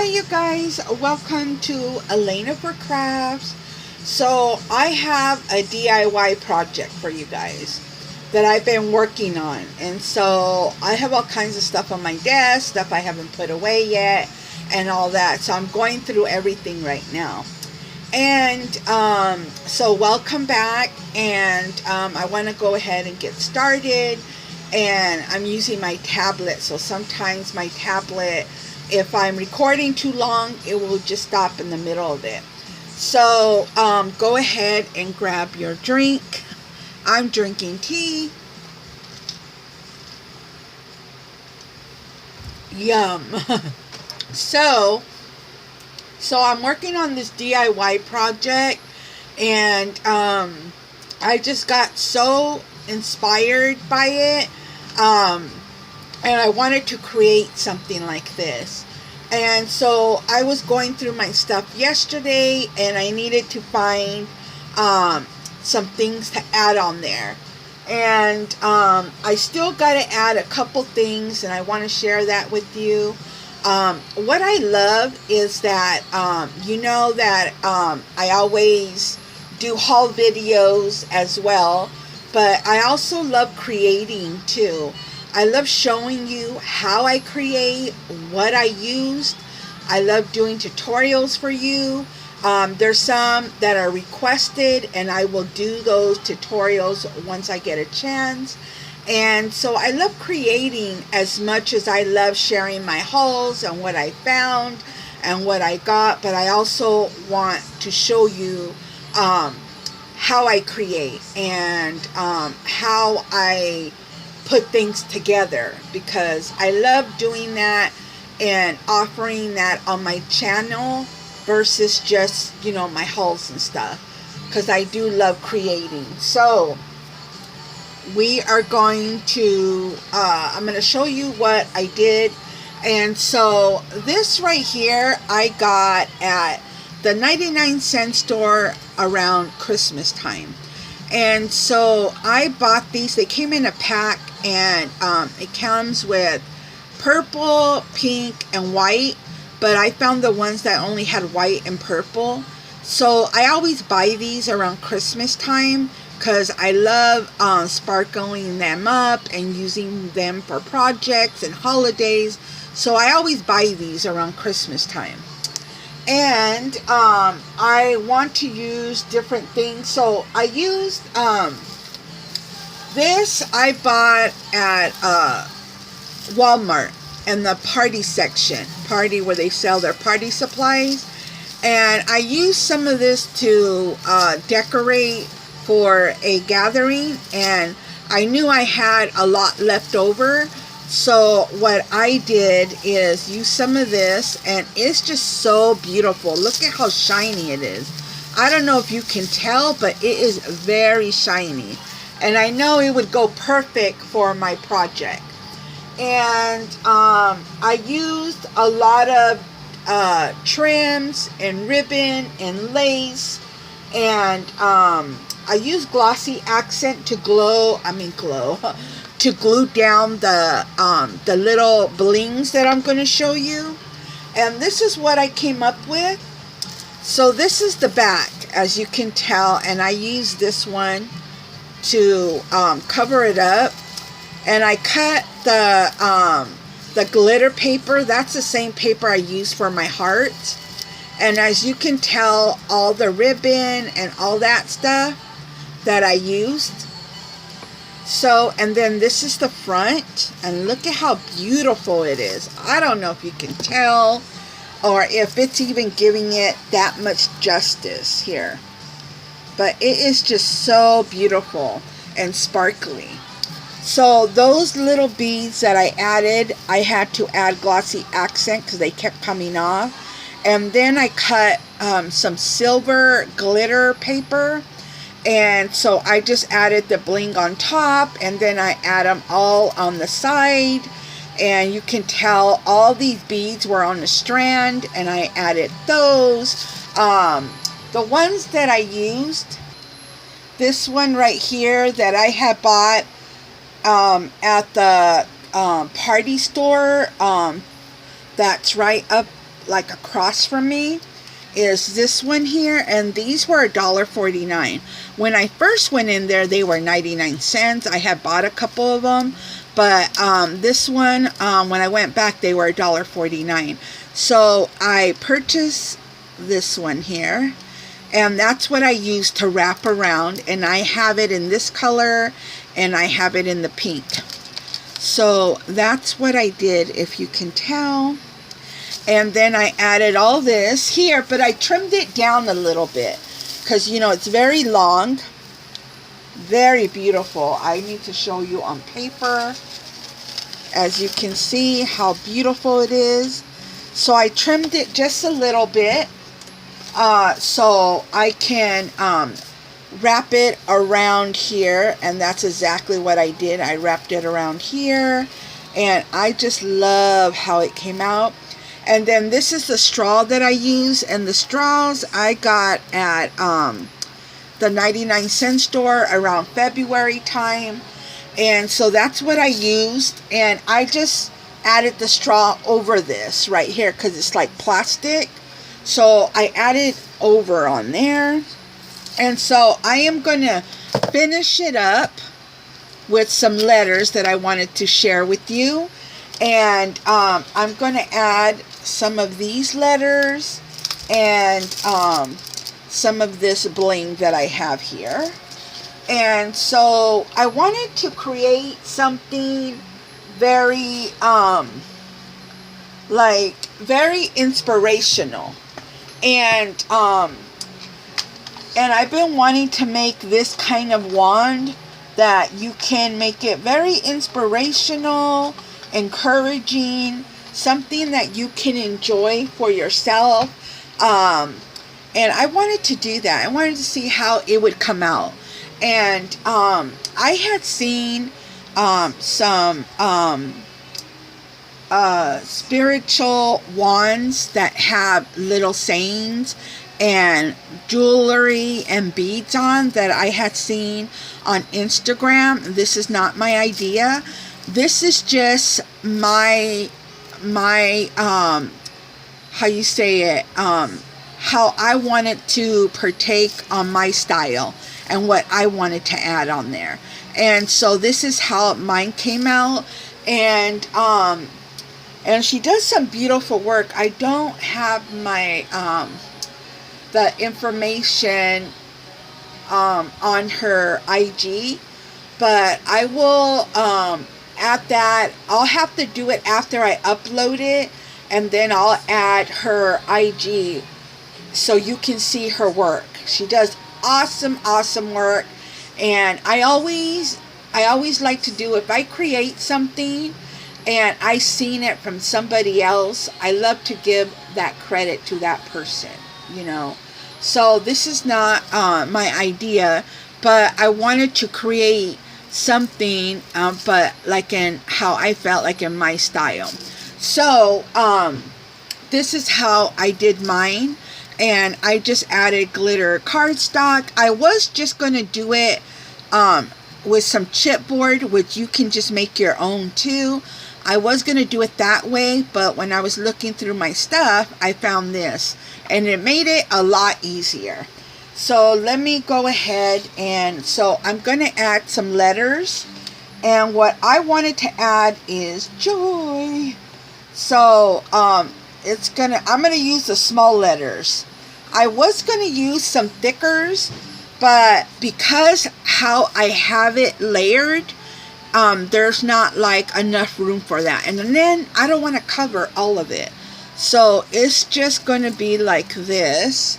Hi you guys, welcome to Elena for Crafts. So I have a DIY project for you guys that I've been working on, and so I have all kinds of stuff on my desk, stuff I haven't put away yet and all that, so I'm going through everything right now. And so welcome back, and I want to go ahead and get started. And I'm using my tablet, so sometimes my tablet, if I'm recording too long, it will just stop in the middle of it. So go ahead and grab your drink. I'm drinking tea. Yum. So I'm working on this DIY project, and I just got so inspired by it, and I wanted to create something like this. And so I was going through my stuff yesterday, and I needed to find some things to add on there. And I still got to add a couple things, and I want to share that with you. What I love is that you know that I always do haul videos as well, but I also love creating too. I love showing you how I create, what I used. I love doing tutorials for you. There's some that are requested, and I will do those tutorials once I get a chance. And so I love creating as much as I love sharing my hauls and what I found and what I got, but I also want to show you how I create and how I put things together, because I love doing that and offering that on my channel versus just, you know, my hauls and stuff, because I do love creating. So we are going to I'm going to show you what I did. And so this right here I got at the 99-cent store around Christmas time. And so I bought these. They came in a pack, and it comes with purple, pink, and white, but I found the ones that only had white and purple. So I always buy these around Christmas time because I love sparkling them up and using them for projects and holidays. So I always buy these around Christmas time. And I want to use different things. So I used this I bought at Walmart in the party section, party where they sell their party supplies. And I used some of this to decorate for a gathering, and I knew I had a lot left over. So what I did is use some of this, and it's just so beautiful. Look at how shiny it is. I don't know if you can tell, but it is very shiny. And I know it would go perfect for my project. And I used a lot of trims and ribbon and lace, and I used glossy accent to to glue down the little blings that I'm going to show you. And this is what I came up with. So this is the back, as you can tell, and I used this one to cover it up. And I cut the glitter paper. That's the same paper I used for my heart. And as you can tell, all the ribbon and all that stuff that I used. So, and then this is the front, and look at how beautiful it is. I don't know if you can tell, or if it's even giving it that much justice here, but it is just so beautiful and sparkly. So those little beads that I added, I had to add glossy accent because they kept coming off. And then I cut some silver glitter paper, and so I just added the bling on top, and then I add them all on the side. And you can tell all these beads were on the strand, and I added those. The ones that I used, this one right here that I had bought at the party store, that's right up like across from me is this one here, and these were $1.49. When I first went in there, they were 99 cents. I had bought a couple of them, but this one, when I went back, they were $1.49. So I purchased this one here, and that's what I use to wrap around, and I have it in this color and I have it in the pink. So that's what I did, if you can tell. And then I added all this here, but I trimmed it down a little bit because, you know, it's very long. Very beautiful. I need to show you on paper. As you can see how beautiful it is. So I trimmed it just a little bit so I can wrap it around here, and that's exactly what I did. I wrapped it around here, and I just love how it came out. And then this is the straw that I use, and the straws I got at the 99-cent store around February time. And so that's what I used, and I just added the straw over this right here because it's like plastic. So I added over on there. And so I am going to finish it up with some letters that I wanted to share with you. And I'm going to add some of these letters and some of this bling that I have here. And so I wanted to create something very, like, very inspirational. And I've been wanting to make this kind of wand that you can make it very inspirational, encouraging, something that you can enjoy for yourself. And I wanted to do that. I wanted to see how it would come out. And I had seen some spiritual wands that have little sayings and jewelry and beads on that I had seen on Instagram. This is not my idea. This is just my how you say it, how I wanted to partake on my style and what I wanted to add on there. And so this is how mine came out. And she does some beautiful work. I don't have my the information on her IG, but I will add that. I'll have to do it after I upload it, and then I'll add her IG so you can see her work. She does awesome work. And I always like to do, if I create something and I seen it from somebody else, I love to give that credit to that person, you know. So this is not my idea, but I wanted to create something, but like in how I felt, like in my style. So this is how I did mine. And I just added glitter cardstock. I was just going to do it with some chipboard, which you can just make your own too. I was going to do it that way, but when I was looking through my stuff, I found this. And it made it a lot easier. So let me go ahead, and so I'm going to add some letters. And what I wanted to add is joy. So I'm going to use the small letters. I was going to use some thickers, but because how I have it layered, there's not like enough room for that. And then I don't want to cover all of it. So it's just going to be like this.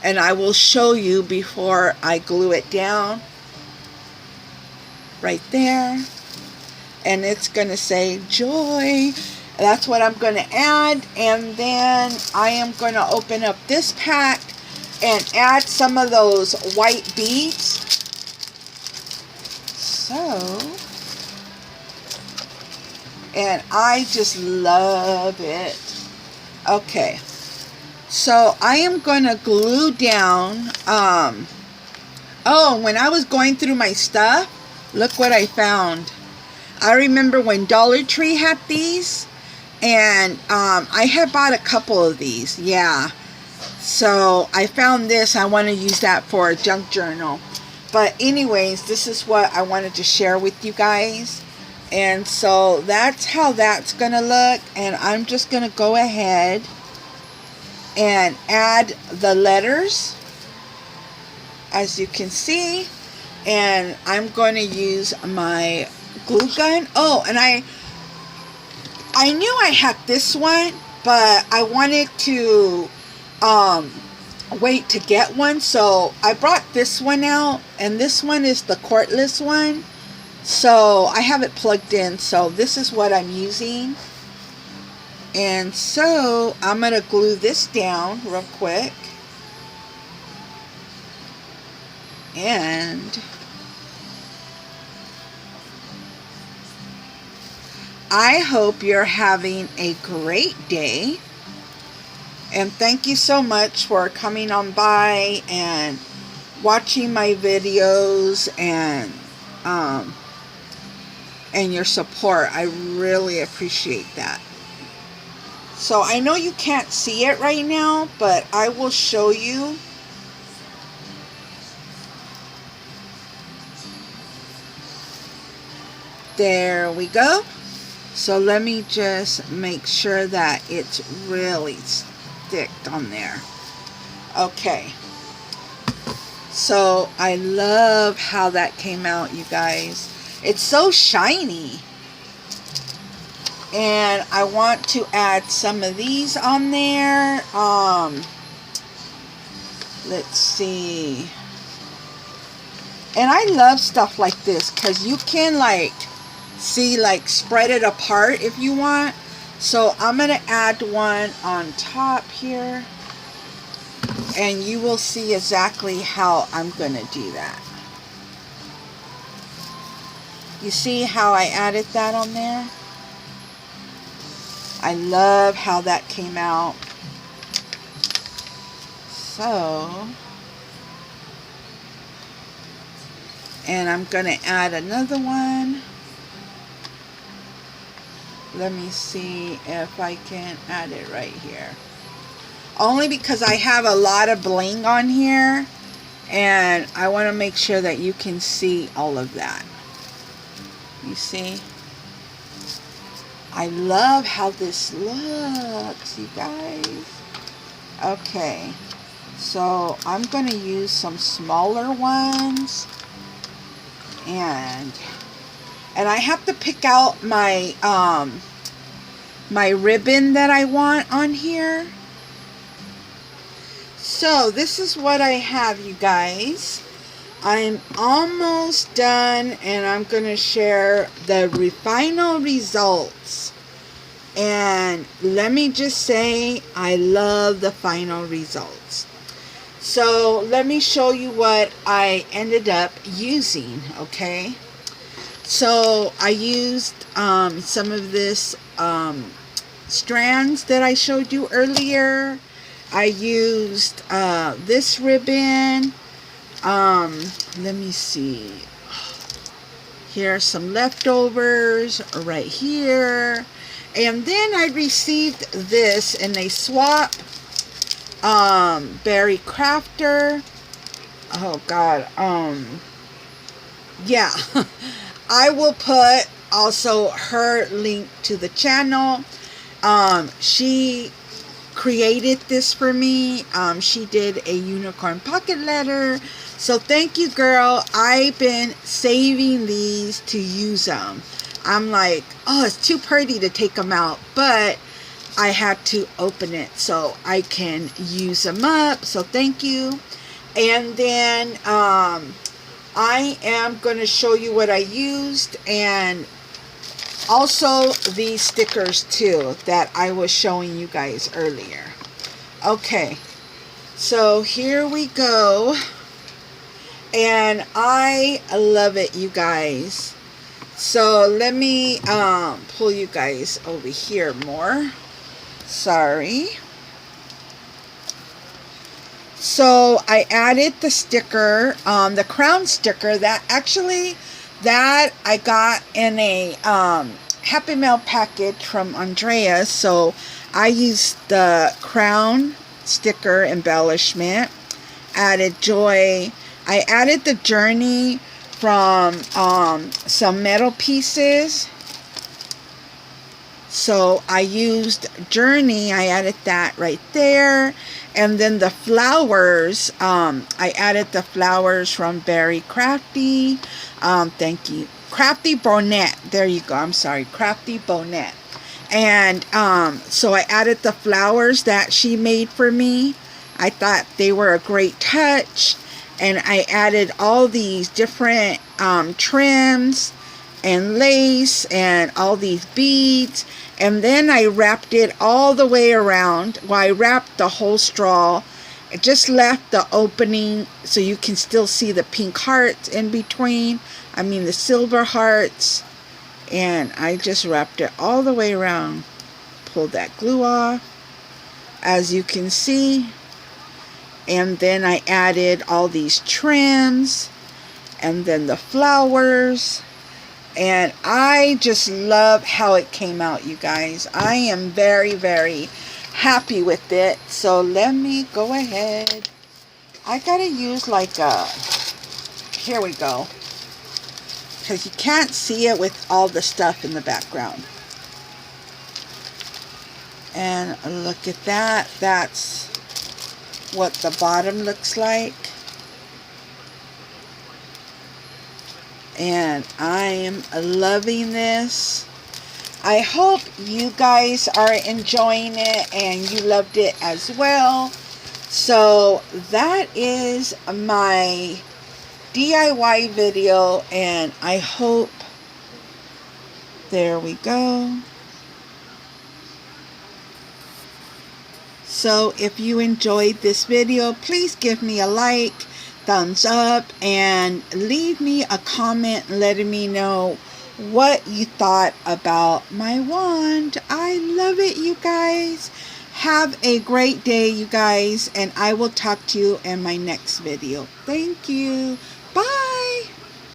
And I will show you before I glue it down. Right there. And it's going to say joy. That's what I'm going to add. And then I am going to open up this pack and add some of those white beads. So, and I just love it. Okay. So I am going to glue down, oh, when I was going through my stuff, look what I found. I remember when Dollar Tree had these, And I had bought a couple of these, yeah. So I found this. I want to use that for a junk journal. But anyways, this is what I wanted to share with you guys. And so that's how that's going to look. And I'm just going to go ahead and add the letters, as you can see. And I'm going to use my glue gun. Oh, and I knew I had this one, but I wanted to wait to get one, so I brought this one out, and this one is the cordless one. So I have it plugged in, so this is what I'm using. And so I'm going to glue this down real quick. And I hope you're having a great day. And thank you so much for coming on by and watching my videos and your support. I really appreciate that. So I know you can't see it right now, but I will show you. There we go. So let me just make sure that it's really sticked on there. Okay. So I love how that came out, you guys. It's so shiny. And I want to add some of these on there. Let's see. And I love stuff like this because you can spread it apart if you want. So I'm going to add one on top here. And you will see exactly how I'm going to do that. You see how I added that on there? I love how that came out. So, and I'm going to add another one. Let me see if I can add it right here. Only because I have a lot of bling on here, and I want to make sure that you can see all of that. You see? I love how this looks, you guys. Okay, so I'm going to use some smaller ones, and I have to pick out my my ribbon that I want on here. So this is what I have, you guys. I'm almost done, and I'm going to share the final results. And let me just say, I love the final results. So let me show you what I ended up using, okay? So I used some of this strands that I showed you earlier. I used this ribbon. Let me see. Here are some leftovers right here. And then I received this in a swap. Berrycrafty. Oh God. Yeah. I will put also her link to the channel. She created this for me. She did a unicorn pocket letter. So thank you, girl. I've been saving these to use them. I'm like, oh, it's too pretty to take them out, but I had to open it so I can use them up. So thank you. And then I am going to show you what I used, and also these stickers too that I was showing you guys earlier. Okay, so here we go. And I love it, you guys. So let me pull you guys over here more. Sorry. So I added the sticker, the crown sticker that I got in a Happy Mail package from Andrea. So I used the crown sticker embellishment, added joy. I added the journey from some metal pieces. So I used journey, I added that right there. And then the flowers, I added the flowers from Berrycrafty. Thank you. Crafty bonet. There you go. I'm sorry. Crafty bonet. And so I added the flowers that she made for me. I thought they were a great touch. And I added all these different trims and lace and all these beads. And then I wrapped it all the way around. Well, I wrapped the whole straw. I just left the opening so you can still see the pink hearts in between. I mean the silver hearts. And I just wrapped it all the way around. Pulled that glue off, as you can see. And then I added all these trims. And then the flowers. And I just love how it came out, you guys. I am very, very happy with it. So let me go ahead. I gotta use like a, here we go. Because you can't see it with all the stuff in the background. And look at that. That's what the bottom looks like. And I am loving this. I hope you guys are enjoying it and you loved it as well. So that is my DIY video, and I hope, there we go. So if you enjoyed this video, please give me a like, thumbs up, and leave me a comment letting me know what you thought about my wand. I love it, you guys. Have a great day, you guys, and I will talk to you in my next video. Thank you. Bye.